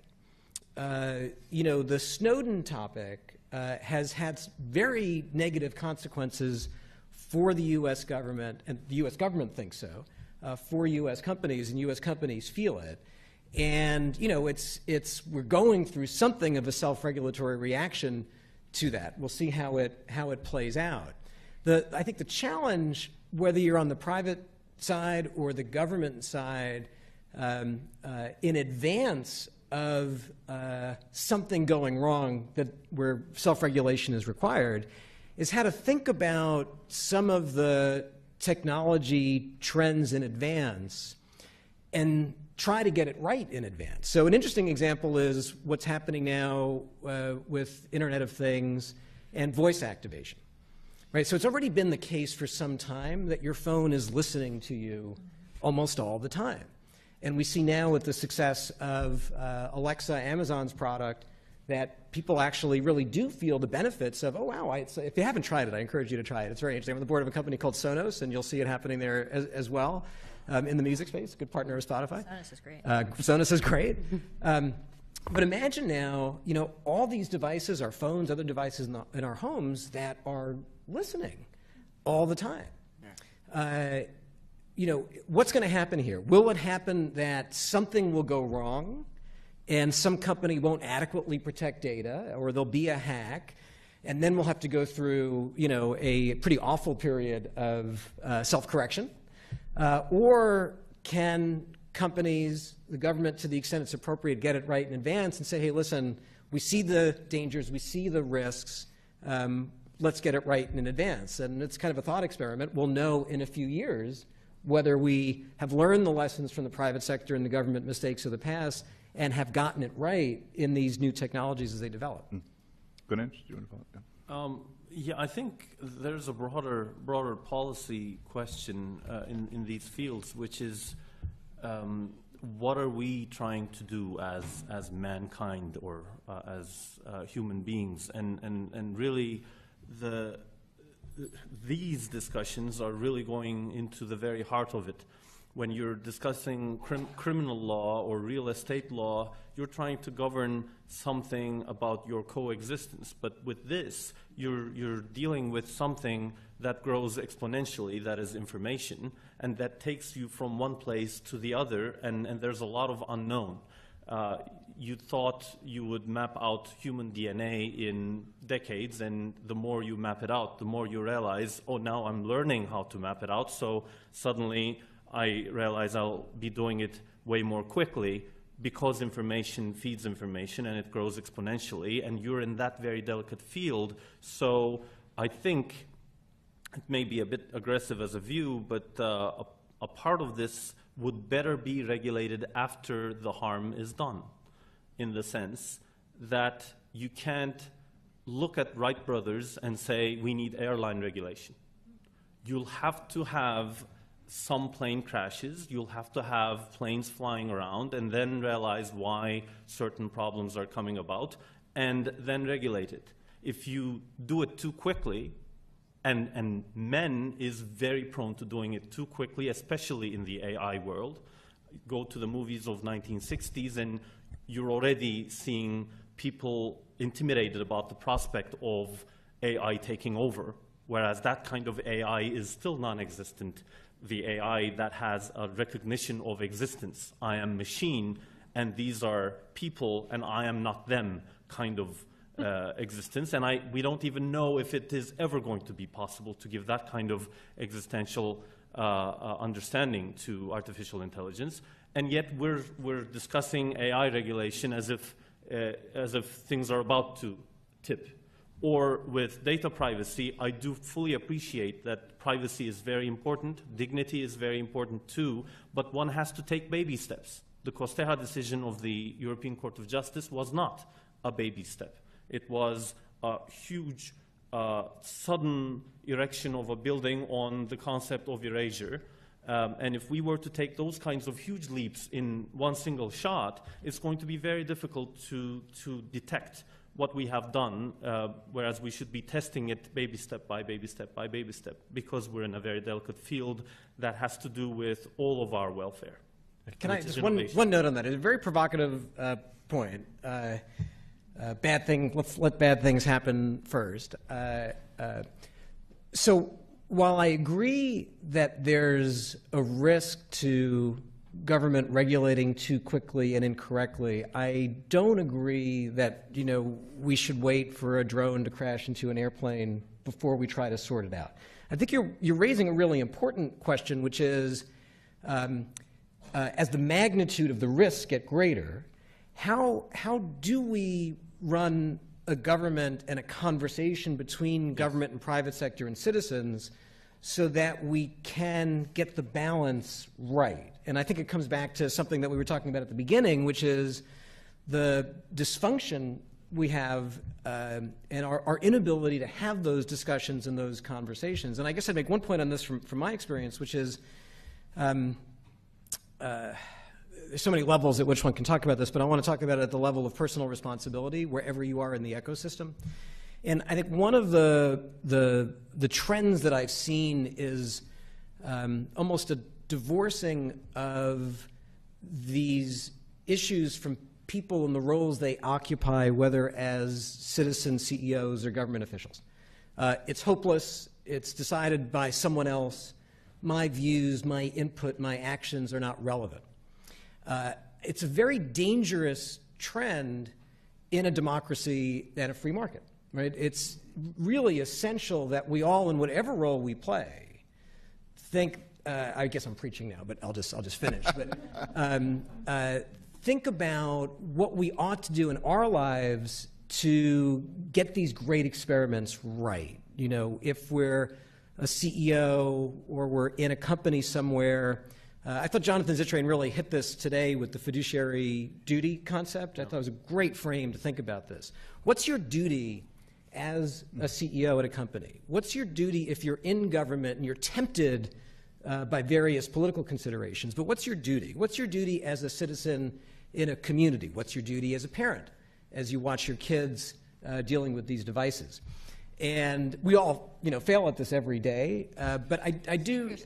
You know, the Snowden topic has had very negative consequences for the U.S. government, and the U.S. government thinks so, for U.S. companies, and U.S. companies feel it. And, you know, we're going through something of a self-regulatory reaction to that. We'll see how it plays out. I think the challenge, whether you're on the private side or the government side, in advance of something going wrong where self-regulation is required, is how to think about some of the technology trends in advance and try to get it right in advance. So an interesting example is what's happening now with Internet of Things and voice activation. Right, so it's already been the case for some time that your phone is listening to you almost all the time. And we see now with the success of Alexa, Amazon's product, that people actually really do feel the benefits of, oh, wow, if you haven't tried it, I encourage you to try it. It's very interesting. I'm on the board of a company called Sonos, and you'll see it happening there as well in the music space, good partner of Spotify. Sonos is great. Sonos is great. But imagine now, you know, all these devices, our phones, other devices in our homes that are listening all the time. Yeah. You know, what's going to happen here? Will it happen that something will go wrong and some company won't adequately protect data, or there'll be a hack, and then we'll have to go through, you know, a pretty awful period of self-correction? Or can companies, the government, to the extent it's appropriate, get it right in advance and say, hey, listen, we see the dangers, we see the risks, let's get it right in advance. And it's kind of a thought experiment. We'll know in a few years whether we have learned the lessons from the private sector and the government mistakes of the past and have gotten it right in these new technologies as they develop. Gönenç, do you want to follow up? Yeah, I think there's a broader policy question in these fields, which is what are we trying to do as mankind or as human beings? And really, these discussions are really going into the very heart of it. When you're discussing criminal law or real estate law, you're trying to govern something about your coexistence. But with this, you're dealing with something that grows exponentially, that is information, and that takes you from one place to the other, and there's a lot of unknown. You thought you would map out human DNA in decades, and the more you map it out, the more you realize, oh, now I'm learning how to map it out, so suddenly I realize I'll be doing it way more quickly because information feeds information and it grows exponentially, and you're in that very delicate field. So I think it may be a bit aggressive as a view, but a part of this would better be regulated after the harm is done, in the sense that you can't look at Wright brothers and say, we need airline regulation. You'll have to have some plane crashes, you'll have to have planes flying around, and then realize why certain problems are coming about, and then regulate it. If you do it too quickly, and men is very prone to doing it too quickly, especially in the AI world. Go to the movies of 1960s, and you're already seeing people intimidated about the prospect of AI taking over, whereas that kind of AI is still non-existent. The AI that has a recognition of existence. I am machine, and these are people, and I am not them kind of existence. And we don't even know if it is ever going to be possible to give that kind of existential understanding to artificial intelligence. And yet we're discussing AI regulation as if things are about to tip. Or with data privacy, I do fully appreciate that privacy is very important, dignity is very important too, but one has to take baby steps. The Costeja decision of the European Court of Justice was not a baby step. It was a huge, sudden erection of a building on the concept of erasure. And if we were to take those kinds of huge leaps in one single shot, it's going to be very difficult to detect what we have done, whereas we should be testing it baby step by baby step by baby step, because we're in a very delicate field that has to do with all of our welfare. Can I which is just one innovation. note on that? It's a very provocative point. Bad thing. Let's let bad things happen first. So while I agree that there's a risk to government regulating too quickly and incorrectly, I don't agree that we should wait for a drone to crash into an airplane before we try to sort it out. I think you're raising a really important question, which is, as the magnitude of the risks get greater, how do we run a government and a conversation between government and private sector and citizens so that we can get the balance right? And I think it comes back to something that we were talking about at the beginning, which is the dysfunction we have and our inability to have those discussions and those conversations. And I guess I'd make one point on this from my experience, which is there's so many levels at which one can talk about this, but I want to talk about it at the level of personal responsibility, wherever you are in the ecosystem. And I think one of the trends that I've seen is almost a divorcing of these issues from people and the roles they occupy, whether as citizen CEOs or government officials. It's hopeless. It's decided by someone else. My views, my input, my actions are not relevant. It's a very dangerous trend in a democracy and a free market, right? It's really essential that we all, in whatever role we play, think. I guess I'm preaching now, but I'll just finish. But think about what we ought to do in our lives to get these great experiments right. If we're a CEO or we're in a company somewhere. I thought Jonathan Zittrain really hit this today with the fiduciary duty concept. I thought it was a great frame to think about this. What's your duty as a CEO at a company? What's your duty if you're in government and you're tempted by various political considerations? But what's your duty? What's your duty as a citizen in a community? What's your duty as a parent as you watch your kids dealing with these devices? And we all, fail at this every day. But I do.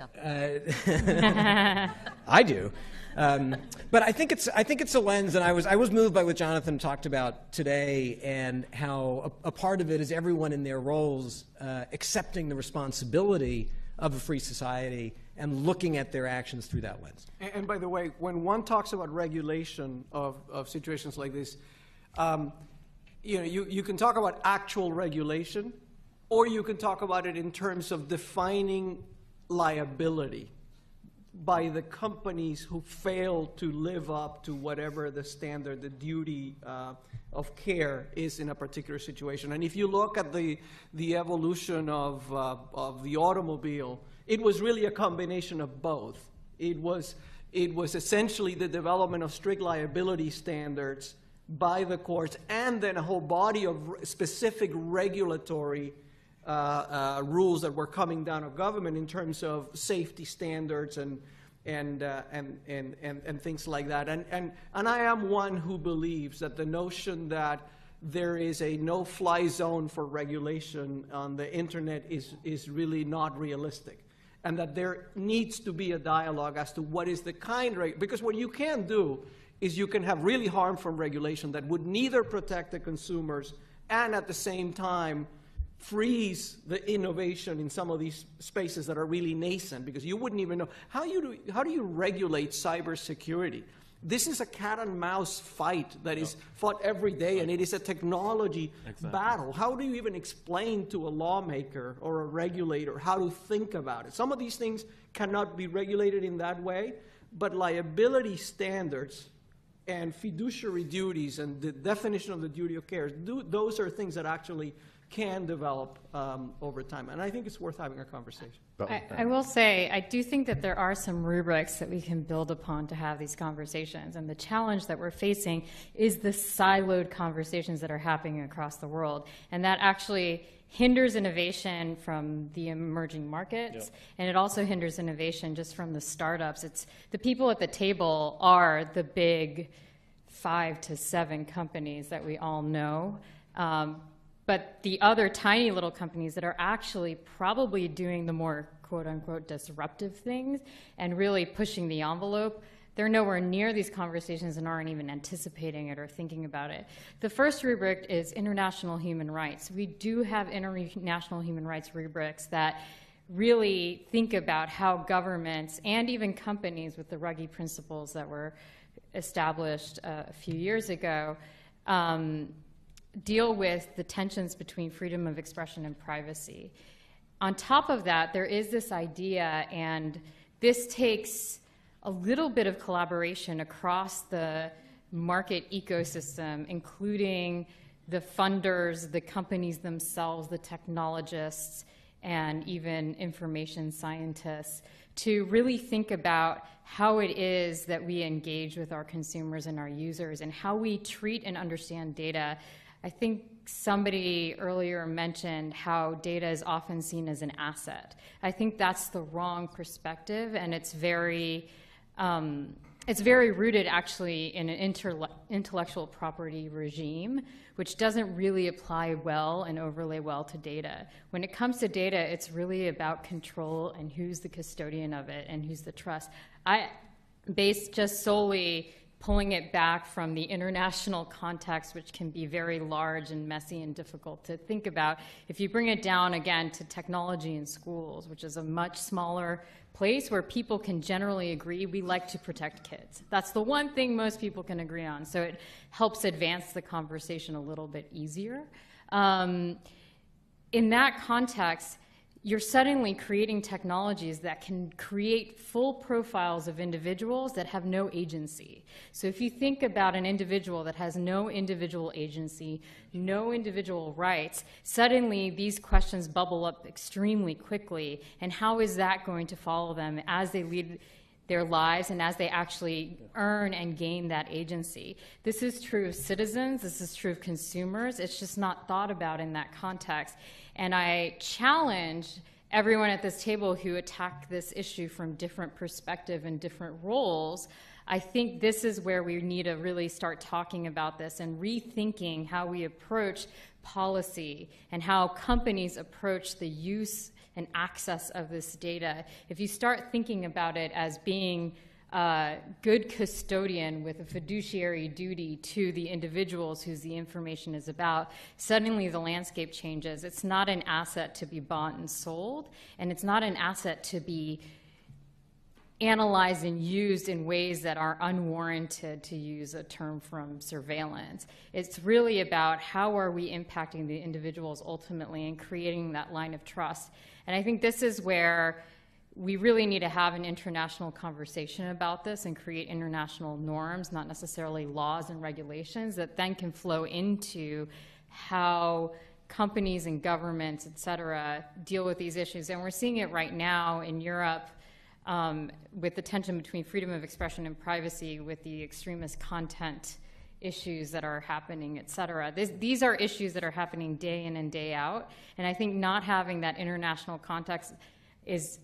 I do. But I think it's a lens, and I was moved by what Jonathan talked about today, and how a part of it is everyone in their roles accepting the responsibility of a free society and looking at their actions through that lens. And by the way, when one talks about regulation of situations like this, you can talk about actual regulation, or you can talk about it in terms of defining liability by the companies who fail to live up to whatever the standard, the duty of care is in a particular situation. And if you look at the evolution of the automobile, it was really a combination of both. It was essentially the development of strict liability standards by the courts, and then a whole body of specific regulatory rules that were coming down of government in terms of safety standards and things like that. And I am one who believes that the notion that there is a no-fly zone for regulation on the internet is really not realistic, and that there needs to be a dialogue as to what is the because what you can do is you can have really harmful regulation that would neither protect the consumers and at the same time freeze the innovation in some of these spaces that are really nascent, because you wouldn't even know. How do you regulate cybersecurity? This is a cat and mouse fight that is fought every day, and it is a technology battle. How do you even explain to a lawmaker or a regulator how to think about it? Some of these things cannot be regulated in that way, but liability standards and fiduciary duties and the definition of the duty of care, those are things that actually can develop over time. And I think it's worth having a conversation. I will say, I do think that there are some rubrics that we can build upon to have these conversations. And the challenge that we're facing is the siloed conversations that are happening across the world. And that actually hinders innovation from the emerging markets, and it also hinders innovation just from the startups. It's the people at the table are the big 5 to 7 companies that we all know. But the other tiny little companies that are actually probably doing the more quote-unquote disruptive things and really pushing the envelope, they're nowhere near these conversations and aren't even anticipating it or thinking about it. The first rubric is international human rights. We do have international human rights rubrics that really think about how governments and even companies, with the Ruggie principles that were established a few years ago, deal with the tensions between freedom of expression and privacy. On top of that, there is this idea, and this takes a little bit of collaboration across the market ecosystem, including the funders, the companies themselves, the technologists, and even information scientists, to really think about how it is that we engage with our consumers and our users and how we treat and understand data. I think somebody earlier mentioned how data is often seen as an asset. I think that's the wrong perspective, and it's very rooted actually in an intellectual property regime, which doesn't really apply well and overlay well to data. When it comes to data, it's really about control and who's the custodian of it and who's the trust. Based just solely pulling it back from the international context, which can be very large and messy and difficult to think about, if you bring it down again to technology in schools, which is a much smaller place where people can generally agree, we like to protect kids. That's the one thing most people can agree on, so it helps advance the conversation a little bit easier. In that context, you're suddenly creating technologies that can create full profiles of individuals that have no agency. So if you think about an individual that has no individual agency, no individual rights, suddenly these questions bubble up extremely quickly. And how is that going to follow them as they lead their lives and as they actually earn and gain that agency? This is true of citizens, this is true of consumers, it's just not thought about in that context. And I challenge everyone at this table who attack this issue from different perspective and different roles. I think this is where we need to really start talking about this and rethinking how we approach policy and how companies approach the use and access of this data. If you start thinking about it as being a good custodian with a fiduciary duty to the individuals whose the information is about, suddenly the landscape changes. It's not an asset to be bought and sold, and it's not an asset to be analyzed and used in ways that are unwarranted, to use a term from surveillance. It's really about how are we impacting the individuals ultimately and creating that line of trust. And I think this is where we really need to have an international conversation about this and create international norms, not necessarily laws and regulations, that then can flow into how companies and governments, et cetera, deal with these issues. And we're seeing it right now in Europe with the tension between freedom of expression and privacy, with the extremist content issues that are happening, et cetera. These are issues that are happening day in and day out. And I think not having that international context is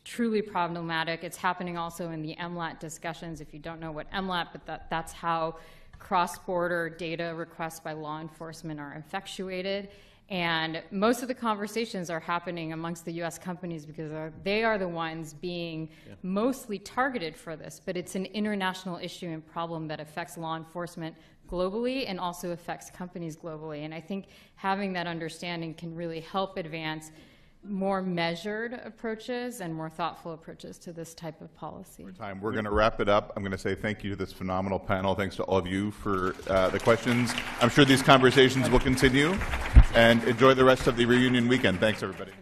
truly problematic. It's happening also in the MLAT discussions. If you don't know what MLAT, but that's how cross-border data requests by law enforcement are effectuated. And most of the conversations are happening amongst the US companies because they are the ones being mostly targeted for this. But it's an international issue and problem that affects law enforcement globally and also affects companies globally. And I think having that understanding can really help advance more measured approaches and more thoughtful approaches to this type of policy. We're going to wrap it up. I'm going to say thank you to this phenomenal panel. Thanks to all of you for the questions. I'm sure these conversations will continue. And enjoy the rest of the reunion weekend. Thanks, everybody.